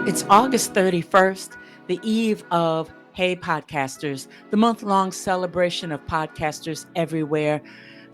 It's August 31st, the eve of Hey Podcasters, the month-long celebration of podcasters everywhere.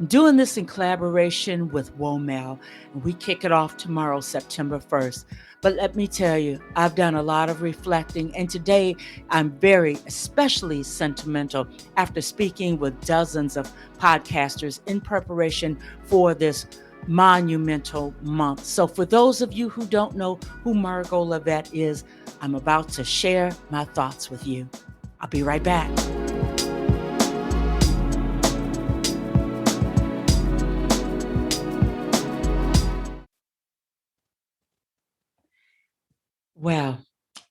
I'm doing this in collaboration with WOMEL, and we kick it off tomorrow, September 1st. But let me tell you, I've done a lot of reflecting, and today I'm very especially sentimental after speaking with dozens of podcasters in preparation for this monumental month. So, for those of you who don't know who Margot Lavette is, I'm about to share my thoughts with you. I'll be right back. Well,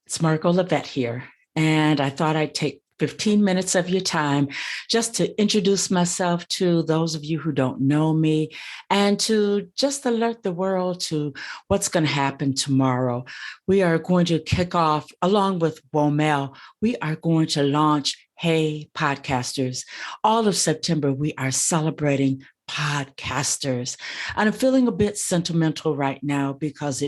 it's Margot Lavette here, and I thought I'd take 15 minutes of your time just to introduce myself to those of you who don't know me and to just alert the world to what's going to happen tomorrow. We are going to kick off, along with WOMEL, we are going to launch Hey Podcasters. All of September, we are celebrating podcasters. And I'm feeling a bit sentimental right now because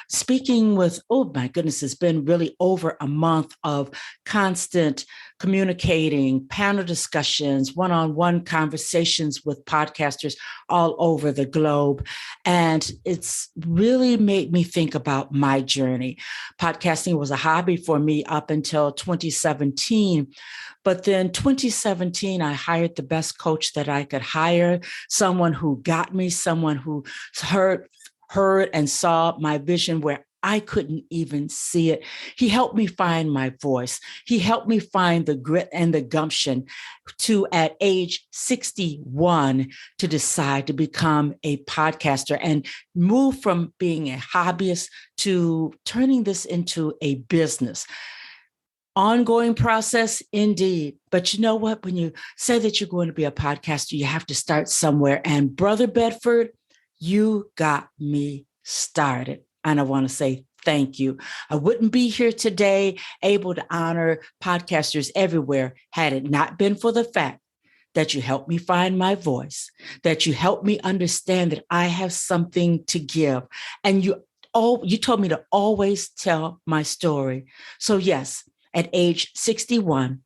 speaking with, oh my goodness, it's been really over a month of constant communicating, panel discussions, one-on-one conversations with podcasters all over the globe. And it's really made me think about my journey. Podcasting was a hobby for me up until 2017. But then 2017, I hired the best coach that I could hire, someone who got me, someone who heard and saw my vision where I couldn't even see it. He helped me find my voice. He helped me find the grit and the gumption to, at age 61, to decide to become a podcaster and move from being a hobbyist to turning this into a business. Ongoing process, indeed. But you know what? When you say that you're going to be a podcaster, you have to start somewhere. And Brother Bedford, you got me started. And I want to say thank you. I wouldn't be here today able to honor podcasters everywhere had it not been for the fact that you helped me find my voice, that you helped me understand that I have something to give. And you told me to always tell my story. So yes, at age 61,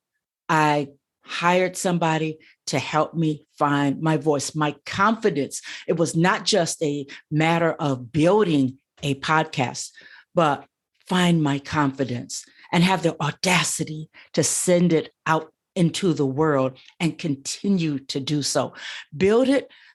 I hired somebody to help me find my voice, my confidence. It was not just a matter of building a podcast, but find my confidence and have the audacity to send it out into the world and continue to do so. Build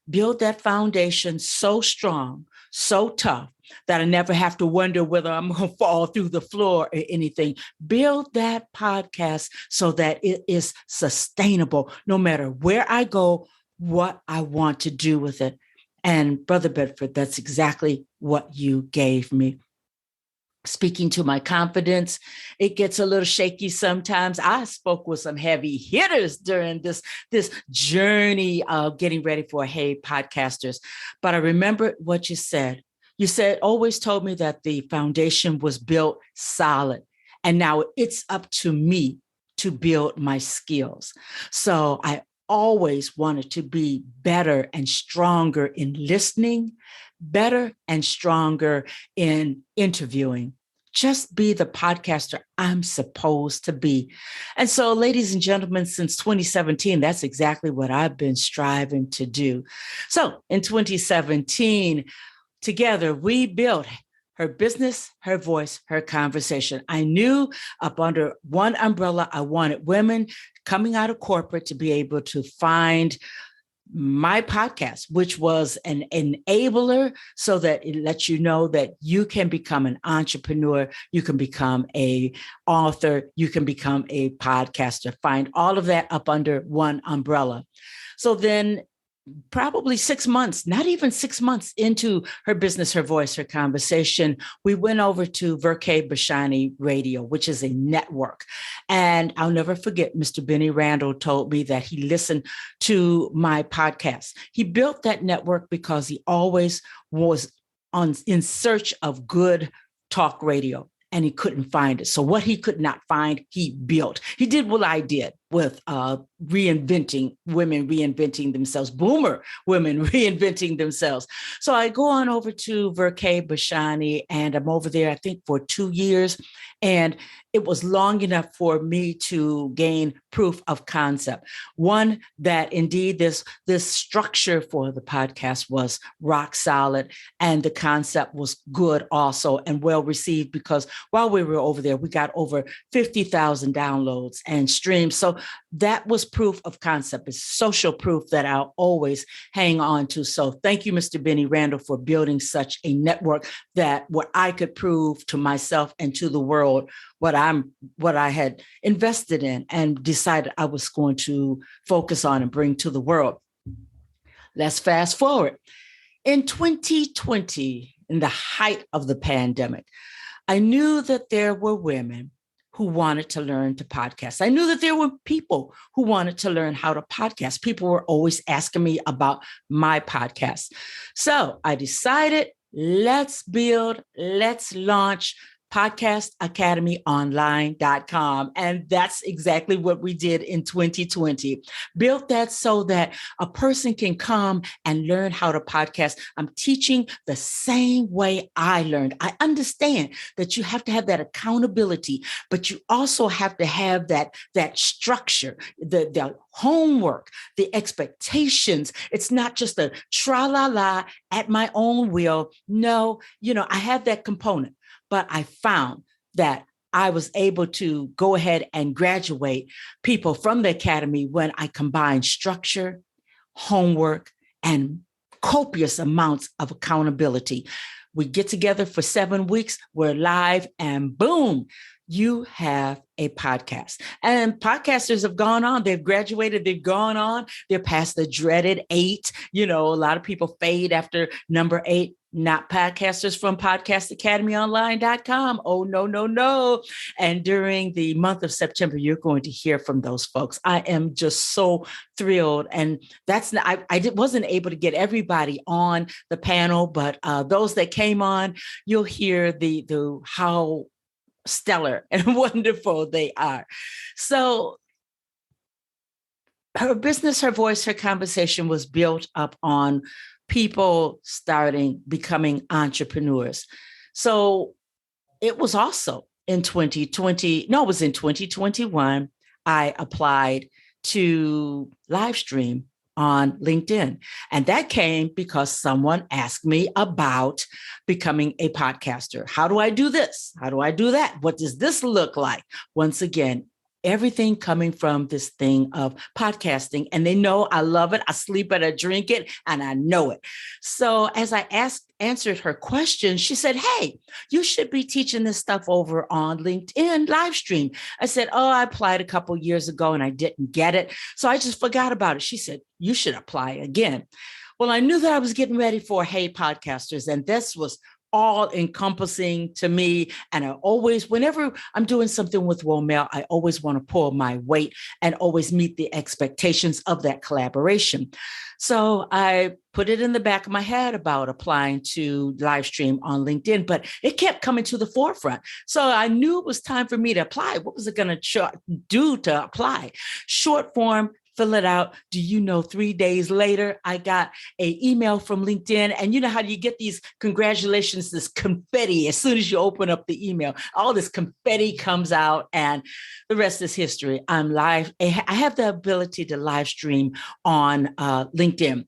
that foundation so strong, so tough, that I never have to wonder whether I'm going to fall through the floor or anything. Build that podcast so that it is sustainable, no matter where I go, what I want to do with it. And Brother Bedford, that's exactly what you gave me. Speaking to my confidence, it gets a little shaky sometimes. I spoke with some heavy hitters during this journey of getting ready for Hey Podcasters. But I remember what you said. You always told me that the foundation was built solid. And now it's up to me to build my skills. So I always wanted to be better and stronger in listening, better and stronger in interviewing. Just be the podcaster I'm supposed to be. And so, ladies and gentlemen, since 2017, that's exactly what I've been striving to do. So in 2017, together, we built Her Business, Her Voice, Her Conversation. I knew up under one umbrella, I wanted women coming out of corporate to be able to find my podcast, which was an enabler so that it lets you know that you can become an entrepreneur, you can become an author, you can become a podcaster. Find all of that up under one umbrella. So then probably 6 months, not even 6 months into Her Business, Her Voice, Her Conversation, we went over to Verkay Bashani Radio, which is a network. And I'll never forget, Mr. Benny Randall told me that he listened to my podcast. He built that network because he always was in search of good talk radio, and he couldn't find it. So what he could not find, he built. He did what I did with women reinventing themselves, boomer women reinventing themselves. So I go on over to Verkay Bashani, and I'm over there, I think, for 2 years. And it was long enough for me to gain proof of concept. One, that indeed this structure for the podcast was rock solid, and the concept was good also and well received, because while we were over there, we got over 50,000 downloads and streams. So that was proof of concept. It's social proof that I'll always hang on to. So thank you, Mr. Benny Randall, for building such a network that what I could prove to myself and to the world what I had invested in and decided I was going to focus on and bring to the world. Let's fast forward. In 2020, in the height of the pandemic, I knew that there were women who wanted to learn to podcast. I knew that there were people who wanted to learn how to podcast. People were always asking me about my podcast. So I decided, let's launch podcastacademyonline.com. And that's exactly what we did in 2020. Built that so that a person can come and learn how to podcast. I'm teaching the same way I learned. I understand that you have to have that accountability, but you also have to have that structure, the homework, the expectations. It's not just a tra-la-la at my own will. No, I have that component. But I found that I was able to go ahead and graduate people from the academy when I combined structure, homework, and copious amounts of accountability. We get together for 7 weeks, we're live, and boom, you have a podcast. And podcasters have gone on, they've graduated, they've gone on, they're past the dreaded 8. A lot of people fade after number 8. Not podcasters from podcastacademyonline.com. Oh, no. And during the month of September, you're going to hear from those folks. I am just so thrilled. And that's not, I wasn't able to get everybody on the panel, but those that came on, you'll hear the how stellar and wonderful they are. So her business, her voice, her conversation was built up on people becoming entrepreneurs. So it was also in 2021, I applied to live stream on LinkedIn. And that came because someone asked me about becoming a podcaster. How do I do this? How do I do that? What does this look like? Once again, everything coming from this thing of podcasting. And they know I love it. I sleep it, I drink it, and I know it. So as I answered her question, she said, hey, you should be teaching this stuff over on LinkedIn live stream. I said, oh, I applied a couple years ago and I didn't get it. So I just forgot about it. She said, you should apply again. Well, I knew that I was getting ready for Hey Podcasters, and this was all encompassing to me. And I always, whenever I'm doing something with WOMEL, I always want to pull my weight and always meet the expectations of that collaboration. So I put it in the back of my head about applying to live stream on LinkedIn, but it kept coming to the forefront. So I knew it was time for me to apply. What was it going to do to apply? Short form, fill it out. Do you know 3 days later, I got an email from LinkedIn, and you know how you get these congratulations, this confetti, as soon as you open up the email, all this confetti comes out, and the rest is history. I'm live. I have the ability to live stream on LinkedIn.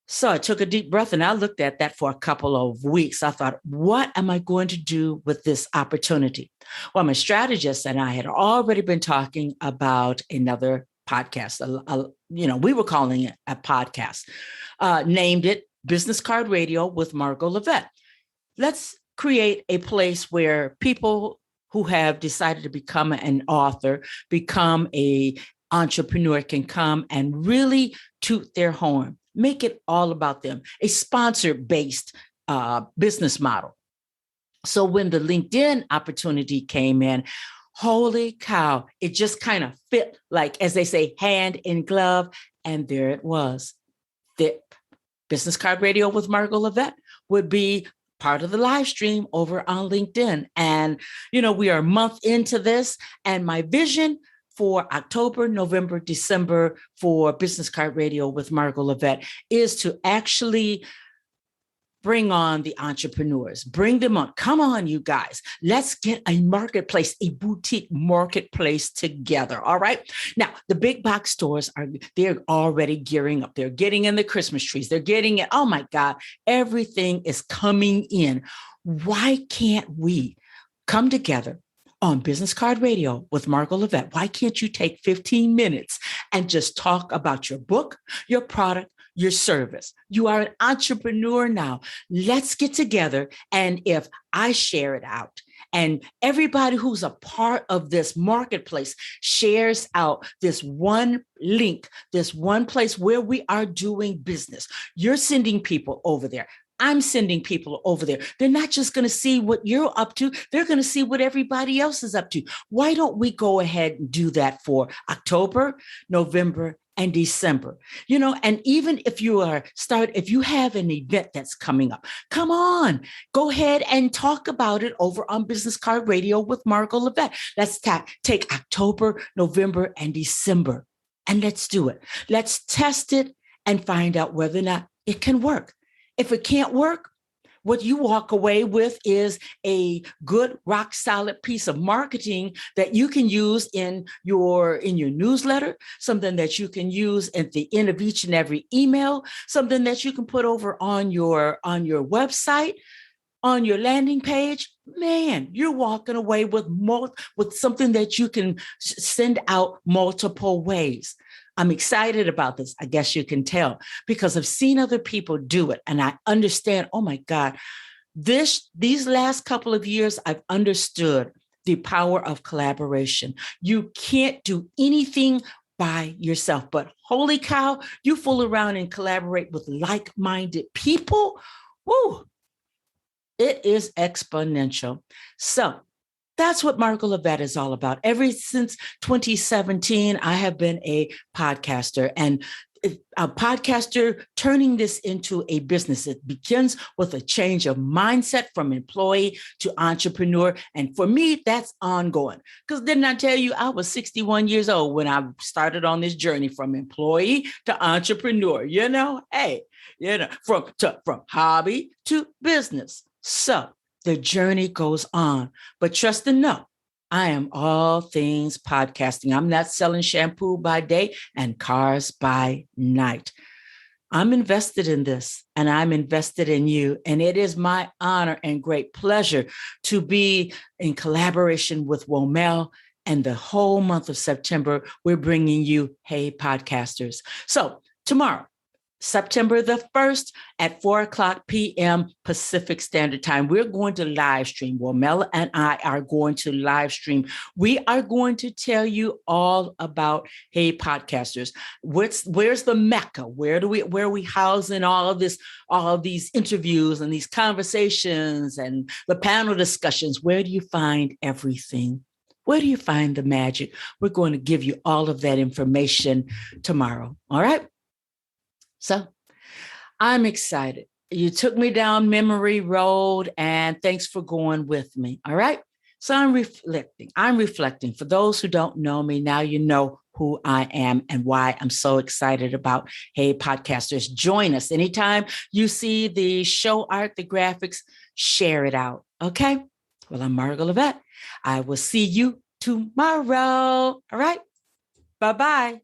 So I took a deep breath and I looked at that for a couple of weeks. I thought, what am I going to do with this opportunity? Well, my strategist and I had already been talking about another podcast. We were calling it a podcast, named it Business Card Radio with Margot Levette. Let's create a place where people who have decided to become an author, become an entrepreneur, can come and really toot their horn, make it all about them, a sponsor-based business model. So when the LinkedIn opportunity came in, holy cow, it just kind of fit, like, as they say, hand in glove. And there it was. The Business Card Radio with Margot Levette would be part of the live stream over on LinkedIn. And, we are a month into this, and my vision for October, November, December for Business Card Radio with Margot Levette is to actually bring on the entrepreneurs, bring them on. Come on, you guys. Let's get a marketplace, a boutique marketplace together. All right. Now, the big box stores they're already gearing up. They're getting in the Christmas trees. They're getting it. Oh my God, everything is coming in. Why can't we come together on Business Card Radio with Margot Levette? Why can't you take 15 minutes and just talk about your book, your product, your service? You are an entrepreneur now. Let's get together. And if I share it out and everybody who's a part of this marketplace shares out this one link, this one place where we are doing business, you're sending people over there. I'm sending people over there. They're not just going to see what you're up to. They're going to see what everybody else is up to. Why don't we go ahead and do that for October, November, and December? And even if you have an event that's coming up, come on, go ahead and talk about it over on Business Card Radio with Margot Levette. Let's take October, November, and December, and let's do it. Let's test it and find out whether or not it can work. If it can't work, what you walk away with is a good, rock solid piece of marketing that you can use in your newsletter, something that you can use at the end of each and every email, something that you can put over on your website, on your landing page. Man, you're walking away with something that you can send out multiple ways. I'm excited about this. I guess you can tell because I've seen other people do it. And I understand, oh my God, these last couple of years, I've understood the power of collaboration. You can't do anything by yourself, but holy cow, you fool around and collaborate with like-minded people. Woo, it is exponential. So that's what Margot Levette is all about. Ever since 2017, I have been a podcaster, and a podcaster turning this into a business. It begins with a change of mindset from employee to entrepreneur. And for me, that's ongoing. Because didn't I tell you I was 61 years old when I started on this journey from employee to entrepreneur? From hobby to business. So the journey goes on, but trust and know, I am all things podcasting. I'm not selling shampoo by day and cars by night. I'm invested in this and I'm invested in you. And it is my honor and great pleasure to be in collaboration with WOMEL. And the whole month of September, we're bringing you Hey Podcasters. So tomorrow, September the 1st at 4:00 p.m. Pacific Standard Time. We're going to live stream. WOMEL and I are going to live stream. We are going to tell you all about Hey Podcasters. Where's the Mecca? Where are we housing all of these interviews and these conversations and the panel discussions? Where do you find everything? Where do you find the magic? We're going to give you all of that information tomorrow. All right. So I'm excited. You took me down memory road, and thanks for going with me. All right. So I'm reflecting. For those who don't know me, now you know who I am and why I'm so excited about Hey Podcasters. Join us anytime you see the show art, the graphics, share it out. Okay. Well, I'm Margot Levette. I will see you tomorrow. All right. Bye-bye.